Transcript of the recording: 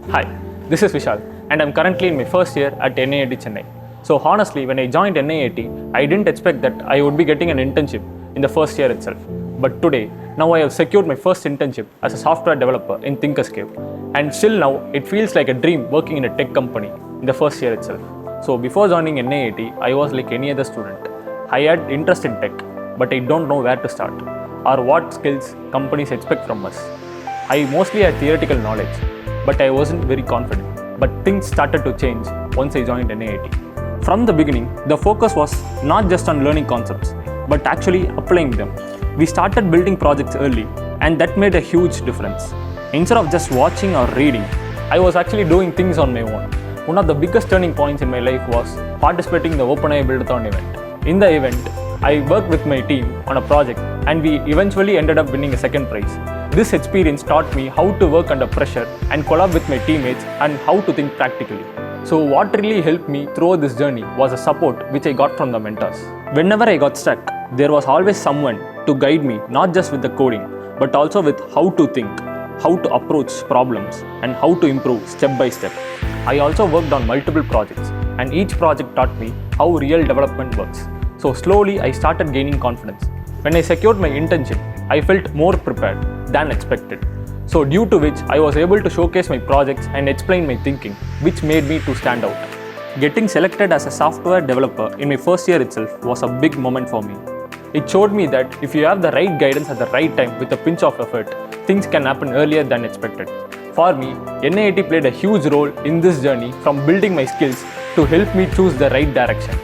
Hi, this is Vishal and I'm currently in my first year at NIAT Chennai. So honestly, when I joined NIAT, I didn't expect that I would be getting an internship in the first year itself. But today, now I have secured my first internship as a software developer in Thinkscape. And still now, it feels like a dream working in a tech company in the first year itself. So before joining NIAT, I was like any other student. I had interest in tech, but I don't know where to start or what skills companies expect from us. I mostly had theoretical knowledge, but I wasn't very confident. But things started to change once I joined NIAT. From the beginning, the focus was not just on learning concepts, but actually applying them. We started building projects early, and that made a huge difference. Instead of just watching or reading, I was actually doing things on my own. One of the biggest turning points in my life was participating in the OpenAI Buildathon event. In the event, I worked with my team on a project, and we eventually ended up winning a second prize. This experience taught me how to work under pressure and collab with my teammates and how to think practically. So what really helped me throughout this journey was the support which I got from the mentors. Whenever I got stuck, there was always someone to guide me, not just with the coding, but also with how to think, how to approach problems, and how to improve step by step. I also worked on multiple projects, and each project taught me how real development works. So slowly I started gaining confidence. When I secured my internship, I felt more prepared than expected. So due to which I was able to showcase my projects and explain my thinking, which made me to stand out. Getting selected as a software developer in my first year itself was a big moment for me. It showed me that if you have the right guidance at the right time with a pinch of effort, things can happen earlier than expected. For me, NIAT played a huge role in this journey from building my skills to help me choose the right direction.